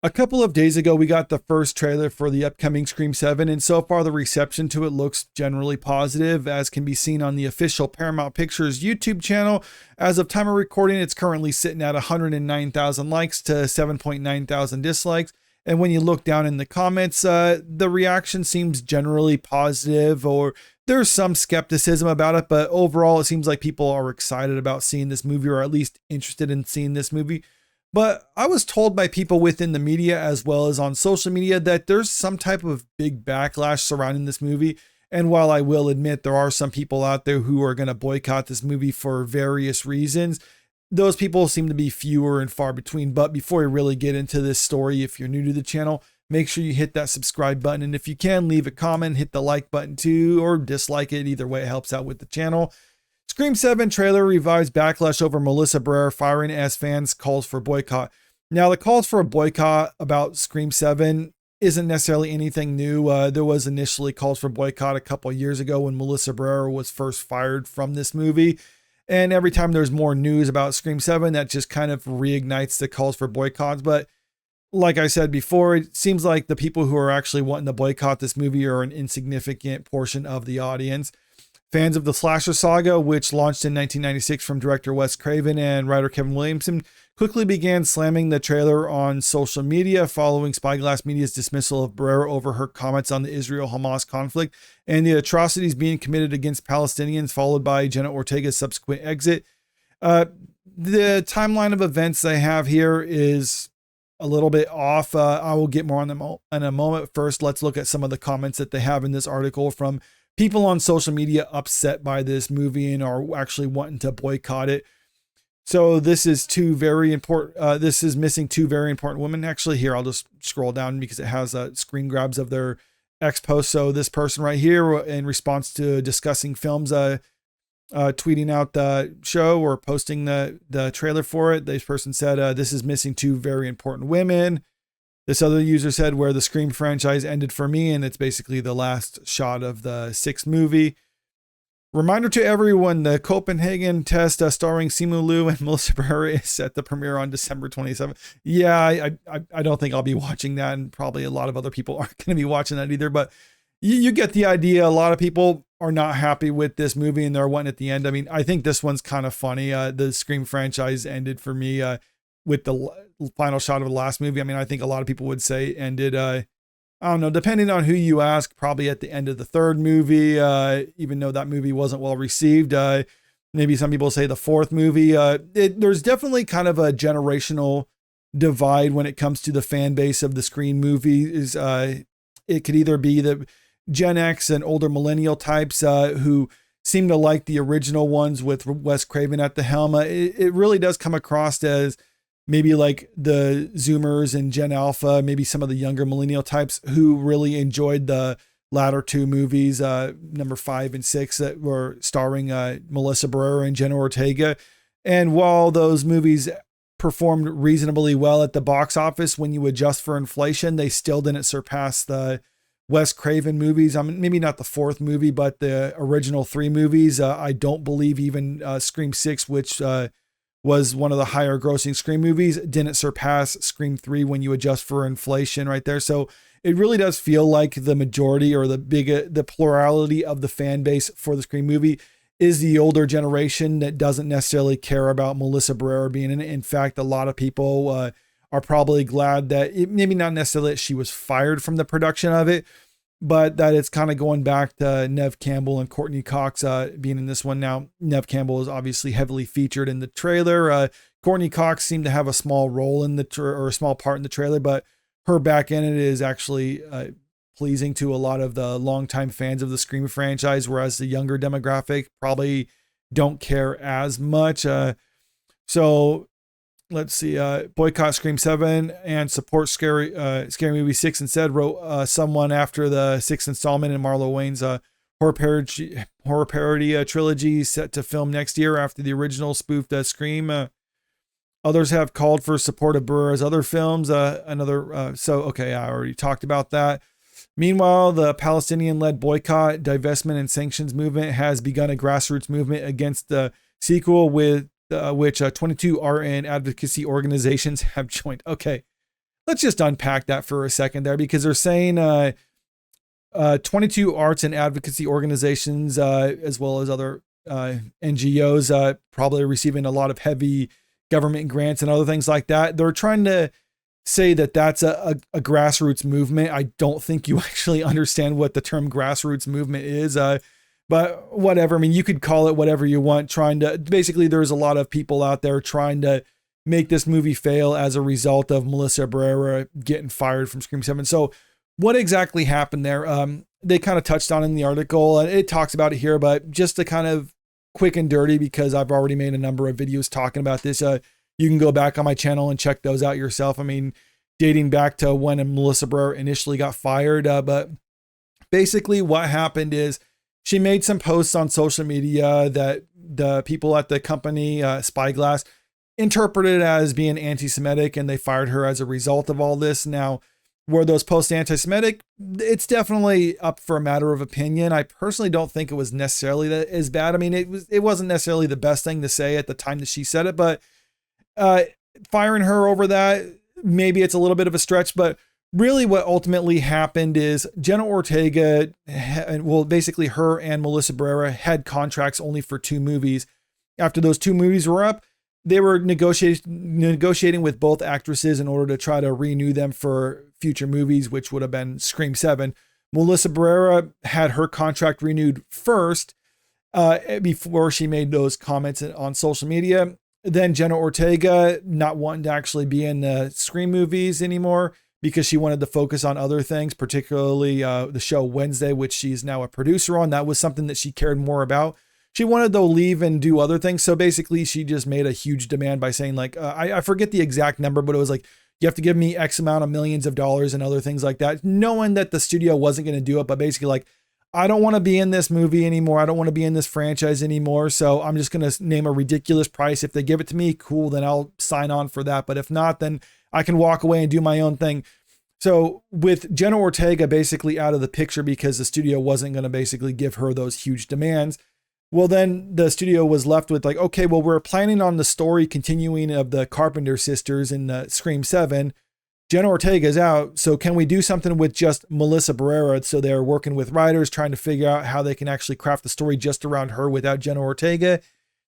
A couple of days ago, we got the first trailer for the upcoming Scream 7, and so far the reception to it looks generally positive, as can be seen on the official Paramount Pictures YouTube channel. As of time of recording, it's currently sitting at 109,000 likes to 7.9 thousand dislikes. And when you look down in the comments, the reaction seems generally positive, or there's some skepticism about it, but overall it seems like people are excited about seeing this movie, or at least interested in seeing this movie. But I was told by people within the media as well as on social media that there's some type of big backlash surrounding this movie. And while I will admit there are some people out there who are going to boycott this movie for various reasons, those people seem to be fewer and far between. But before we really get into this story, if you're new to the channel, make sure you hit that subscribe button. And if you can, leave a comment, hit the like button too, or dislike it. Either way, it helps out with the channel. Scream 7 trailer revives backlash over Melissa Barrera firing as fans calls for boycott. Now, the calls for a boycott about Scream 7 isn't necessarily anything new. There was initially calls for boycott a couple of years ago when Melissa Barrera was first fired from this movie. And every time there's more news about Scream 7, that just kind of reignites the calls for boycotts. But like I said before, it seems like the people who are actually wanting to boycott this movie are an insignificant portion of the audience. Fans of the slasher saga, which launched in 1996 from director Wes Craven and writer Kevin Williamson, quickly began slamming the trailer on social media following Spyglass Media's dismissal of Barrera over her comments on the Israel-Hamas conflict and the atrocities being committed against Palestinians, followed by Jenna Ortega's subsequent exit. The timeline of events I have here is a little bit off. I will get more on them in a moment. First, let's look at some of the comments that they have in this article from people on social media upset by this movie and are actually wanting to boycott it. So this is this is missing two very important women. Actually, here, I'll just scroll down because it has screen grabs of their ex posts. So this person right here, in response to discussing films, tweeting out the show or posting the trailer for it, this person said, this is missing two very important women. This other user said, where the Scream franchise ended for me, and it's basically the last shot of the sixth movie. Reminder to everyone, the Copenhagen test starring Simu Liu and Melissa Barrera is set to premiere on December 27th. Yeah, I don't think I'll be watching that, and probably a lot of other people aren't going to be watching that either, but you get the idea. A lot of people are not happy with this movie, and they're wanting at the end. I mean, I think this one's kind of funny. The Scream franchise ended for me with the final shot of the last movie. I mean, I think a lot of people would say ended, I don't know, depending on who you ask, probably at the end of the third movie, even though that movie wasn't well received. Maybe some people say the fourth movie. There's definitely kind of a generational divide when it comes to the fan base of the Scream movies. It could either be the Gen X and older millennial types who seem to like the original ones with Wes Craven at the helm. It really does come across as maybe like the Zoomers and Gen Alpha, maybe some of the younger millennial types who really enjoyed the latter two movies, number 5 and 6, that were starring Melissa Barrera and Jenna Ortega. And while those movies performed reasonably well at the box office, when you adjust for inflation, they still didn't surpass the Wes Craven movies. I mean, maybe not the fourth movie, but the original 3 movies. I don't believe even Scream 6, which was one of the higher grossing Scream movies, didn't surpass Scream 3 when you adjust for inflation right there. So it really does feel like the majority, or the plurality of the fan base for the Scream movie is the older generation that doesn't necessarily care about Melissa Barrera being in it. In fact, a lot of people are probably glad that maybe not necessarily that she was fired from the production of it, but that it's kind of going back to Neve Campbell and Courtney Cox being in this one. Now, Neve Campbell is obviously heavily featured in the trailer. Courtney Cox seemed to have a small role in or a small part in the trailer, but her back in it is actually pleasing to a lot of the longtime fans of the Scream franchise, whereas the younger demographic probably don't care as much. So let's see, boycott Scream 7 and support Scary Movie 6 instead, wrote someone after the 6th installment in Marlo Wayne's horror parody trilogy set to film next year after the original spoofed Scream. Others have called for support of Barrera's other films. I already talked about that. Meanwhile, the Palestinian-led boycott, divestment, and sanctions movement has begun a grassroots movement against the sequel, with which 22 art and advocacy organizations have joined. Okay, let's just unpack that for a second there, because they're saying 22 arts and advocacy organizations, as well as other NGOs, probably receiving a lot of heavy government grants and other things like that. They're trying to say that that's a grassroots movement. I don't think you actually understand what the term grassroots movement is. But whatever. I mean, you could call it whatever you want, basically there's a lot of people out there trying to make this movie fail as a result of Melissa Barrera getting fired from Scream 7. So what exactly happened there? They kind of touched on in the article, and it talks about it here, but just to kind of quick and dirty, because I've already made a number of videos talking about this. You can go back on my channel and check those out yourself. I mean, dating back to when Melissa Barrera initially got fired. But basically what happened is she made some posts on social media that the people at the company, Spyglass, interpreted as being anti-Semitic, and they fired her as a result of all this. Now, were those posts anti-Semitic? It's definitely up for a matter of opinion. I personally don't think it was necessarily as bad. I mean, it wasn't necessarily the best thing to say at the time that she said it, but firing her over that, maybe it's a little bit of a stretch. But really what ultimately happened is Jenna Ortega, basically her and Melissa Barrera had contracts only for 2 movies. After those 2 movies were up, they were negotiating with both actresses in order to try to renew them for future movies, which would have been Scream 7. Melissa Barrera had her contract renewed first before she made those comments on social media. Then Jenna Ortega, not wanting to actually be in the Scream movies anymore because she wanted to focus on other things, particularly the show Wednesday, which she's now a producer on. That was something that she cared more about. She wanted to leave and do other things. So basically she just made a huge demand by saying like, I forget the exact number, but it was like, you have to give me X amount of millions of dollars and other things like that, knowing that the studio wasn't going to do it. But basically like, I don't want to be in this movie anymore. I don't want to be in this franchise anymore. So I'm just going to name a ridiculous price. If they give it to me, cool, then I'll sign on for that. But if not, then I can walk away and do my own thing. So with Jenna Ortega basically out of the picture because the studio wasn't going to basically give her those huge demands, well, then the studio was left with like, okay, well, we're planning on the story continuing of the Carpenter sisters in the Scream 7. Jenna Ortega's out. So can we do something with just Melissa Barrera? So they're working with writers, trying to figure out how they can actually craft the story just around her without Jenna Ortega.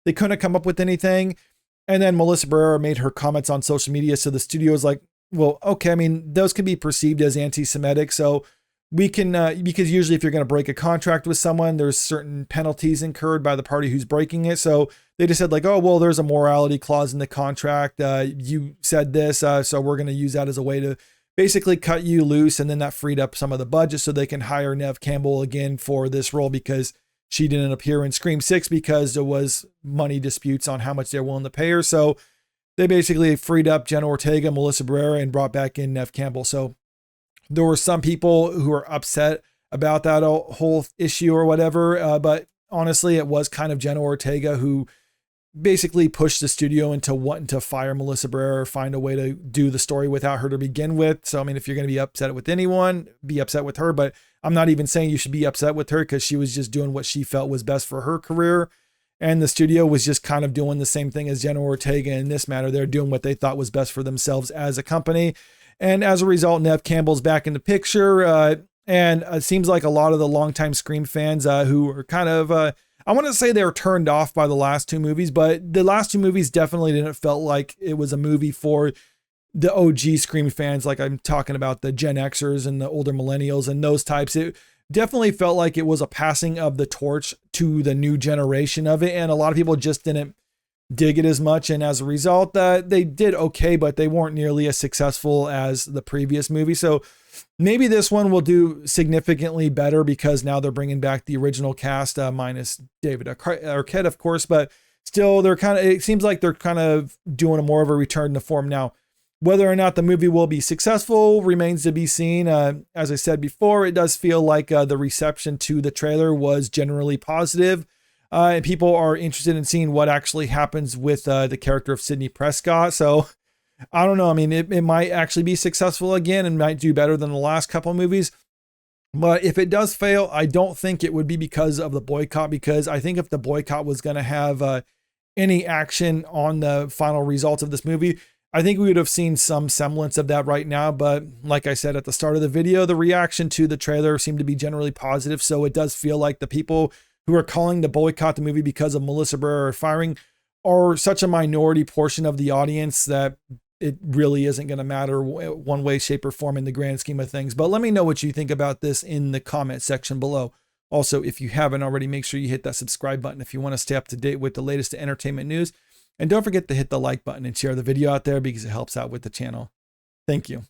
They couldn't come up with anything. And then Melissa Barrera made her comments on social media. So the studio was like, well, okay, I mean, those can be perceived as anti-Semitic. So we can, because usually if you're going to break a contract with someone, there's certain penalties incurred by the party who's breaking it. So they just said like, oh, well, there's a morality clause in the contract. You said this, so we're going to use that as a way to basically cut you loose. And then that freed up some of the budget so they can hire Neve Campbell again for this role because she didn't appear in Scream 6 because there was money disputes on how much they're willing to pay her. So they basically freed up Jenna Ortega, Melissa Barrera, and brought back in Neve Campbell. So there were some people who were upset about that whole issue or whatever. But honestly, it was kind of Jenna Ortega who basically pushed the studio into wanting to fire Melissa Barrera or find a way to do the story without her to begin with. So, I mean, if you're going to be upset with anyone, be upset with her. But I'm not even saying you should be upset with her because she was just doing what she felt was best for her career. And the studio was just kind of doing the same thing as Jenna Ortega in this matter. They're doing what they thought was best for themselves as a company. And as a result, Neve Campbell's back in the picture. And it seems like a lot of the longtime Scream fans who are kind of, I want to say they were turned off by the last 2 movies, but the last 2 movies definitely didn't felt like it was a movie for the OG Scream fans. Like I'm talking about the Gen Xers and the older millennials and those types. It definitely felt like it was a passing of the torch to the new generation of it. And a lot of people just didn't dig it as much. And as a result, they did okay, but they weren't nearly as successful as the previous movie. So maybe this one will do significantly better because now they're bringing back the original cast, minus David Arquette, of course, but still it seems like they're kind of doing a more of a return to form now. Whether or not the movie will be successful remains to be seen. As I said before, it does feel like the reception to the trailer was generally positive. And people are interested in seeing what actually happens with the character of Sidney Prescott. So I don't know. I mean, it might actually be successful again and might do better than the last couple of movies. But if it does fail, I don't think it would be because of the boycott, because I think if the boycott was going to have any action on the final results of this movie, I think we would have seen some semblance of that right now, but like I said at the start of the video, the reaction to the trailer seemed to be generally positive. So it does feel like the people who are calling to boycott the movie because of Melissa Barrera firing are such a minority portion of the audience that it really isn't going to matter one way, shape, or form in the grand scheme of things. But let me know what you think about this in the comment section below. Also, if you haven't already, make sure you hit that subscribe button if you want to stay up to date with the latest entertainment news. And don't forget to hit the like button and share the video out there because it helps out with the channel. Thank you.